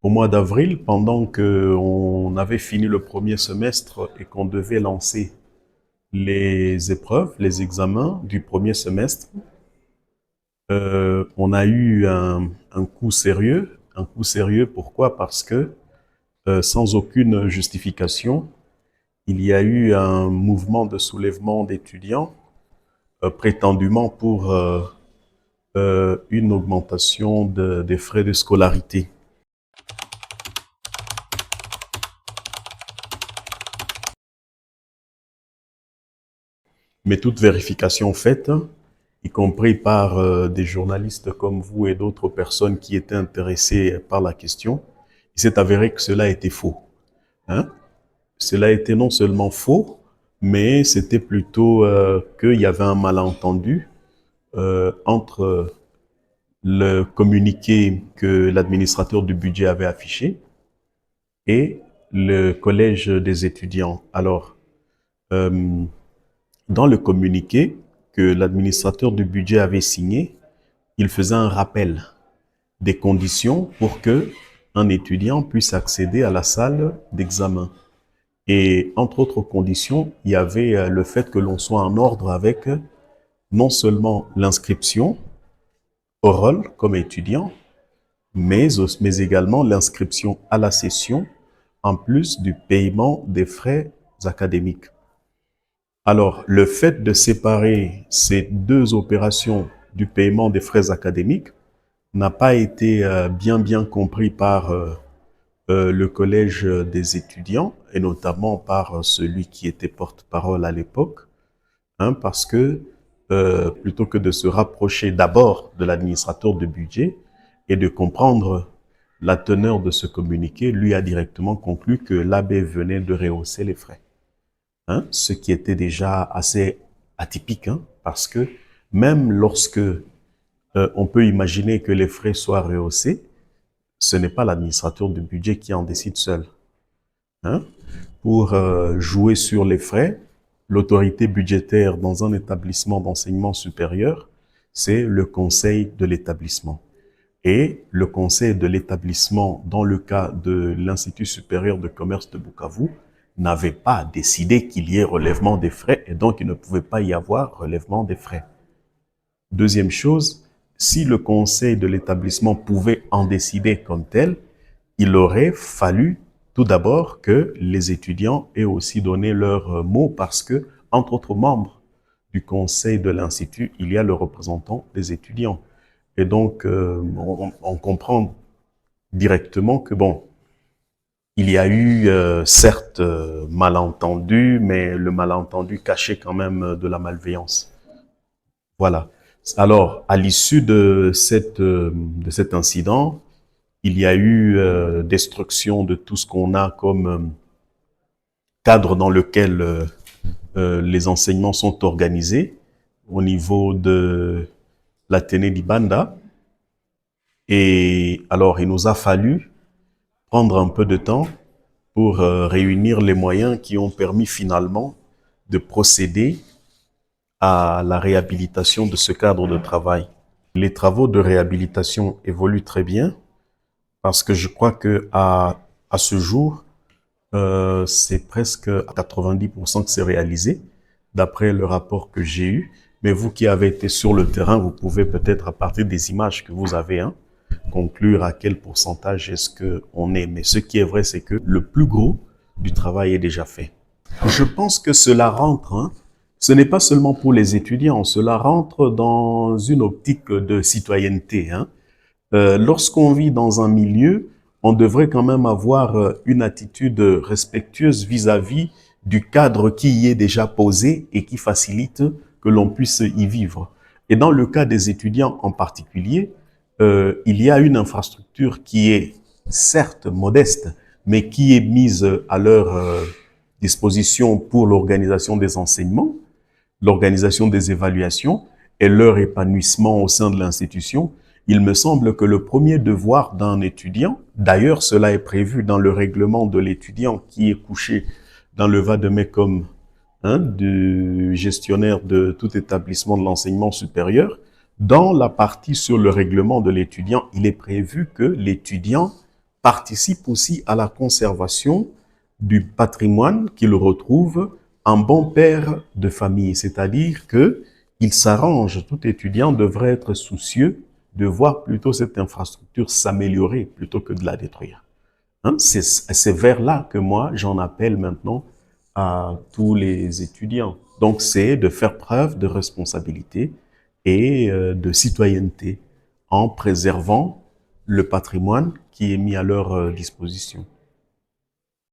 Au mois d'avril, pendant qu'on avait fini le premier semestre et qu'on devait lancer les épreuves, les examens du premier semestre, on a eu un coup sérieux. Un coup sérieux, pourquoi? Parce que sans aucune justification, il y a eu un mouvement de soulèvement d'étudiants, prétendument pour une augmentation des frais de scolarité. Mais toute vérification faite, y compris par des journalistes comme vous et d'autres personnes qui étaient intéressées par la question, il s'est avéré que cela était faux. Hein? Cela était non seulement faux, mais c'était plutôt qu'il y avait un malentendu entre le communiqué que l'administrateur du budget avait affiché et le collège des étudiants. Alors, euh, dans le communiqué que l'administrateur du budget avait signé, il faisait un rappel des conditions pour que un étudiant puisse accéder à la salle d'examen. Et entre autres conditions, il y avait le fait que l'on soit en ordre avec non seulement l'inscription au rôle comme étudiant, mais également l'inscription à la session, en plus du paiement des frais académiques. Alors, le fait de séparer ces deux opérations du paiement des frais académiques n'a pas été bien compris par le collège des étudiants, et notamment par celui qui était porte-parole à l'époque, hein, parce que plutôt que de se rapprocher d'abord de l'administrateur de budget et de comprendre la teneur de ce communiqué, lui a directement conclu que l'AB venait de rehausser les frais. Hein, ce qui était déjà assez atypique, hein, parce que même lorsque on peut imaginer que les frais soient rehaussés, ce n'est pas l'administrateur du budget qui en décide seul. Hein. Pour jouer sur les frais, l'autorité budgétaire dans un établissement d'enseignement supérieur, c'est le conseil de l'établissement. Et le conseil de l'établissement, dans le cas de l'Institut supérieur de commerce de Bukavu, n'avait pas décidé qu'il y ait relèvement des frais et donc il ne pouvait pas y avoir relèvement des frais. Deuxième chose, si le conseil de l'établissement pouvait en décider comme tel, il aurait fallu tout d'abord que les étudiants aient aussi donné leur mot parce que, entre autres membres du conseil de l'Institut, il y a le représentant des étudiants. Et donc, on comprend directement que, bon, il y a eu, certes, malentendu, mais le malentendu cachait quand même de la malveillance. Voilà. Alors, à l'issue de cet incident, il y a eu destruction de tout ce qu'on a comme cadre dans lequel les enseignements sont organisés au niveau de l'Athénée d'Ibanda. Et alors, il nous a fallu prendre un peu de temps pour réunir les moyens qui ont permis finalement de procéder à la réhabilitation de ce cadre de travail. Les travaux de réhabilitation évoluent très bien parce que je crois que à ce jour, c'est presque à 90% que c'est réalisé, d'après le rapport que j'ai eu. Mais vous qui avez été sur le terrain, vous pouvez peut-être, à partir des images que vous avez, hein, conclure à quel pourcentage est-ce qu'on est. Mais ce qui est vrai, c'est que le plus gros du travail est déjà fait. Je pense que cela rentre, hein, ce n'est pas seulement pour les étudiants, cela rentre dans une optique de citoyenneté. Hein. Lorsqu'on vit dans un milieu, on devrait quand même avoir une attitude respectueuse vis-à-vis du cadre qui y est déjà posé et qui facilite que l'on puisse y vivre. Et dans le cas des étudiants en particulier, il y a une infrastructure qui est certes modeste, mais qui est mise à leur disposition pour l'organisation des enseignements, l'organisation des évaluations et leur épanouissement au sein de l'institution. Il me semble que le premier devoir d'un étudiant, d'ailleurs cela est prévu dans le règlement de l'étudiant qui est couché dans le vademecum, hein, du gestionnaire de tout établissement de l'enseignement supérieur, dans la partie sur le règlement de l'étudiant, il est prévu que l'étudiant participe aussi à la conservation du patrimoine qu'il retrouve en bon père de famille. C'est-à-dire que il s'arrange, tout étudiant devrait être soucieux de voir plutôt cette infrastructure s'améliorer plutôt que de la détruire. Hein? C'est vers là que moi, j'en appelle maintenant à tous les étudiants. Donc, c'est de faire preuve de responsabilité et de citoyenneté en préservant le patrimoine qui est mis à leur disposition.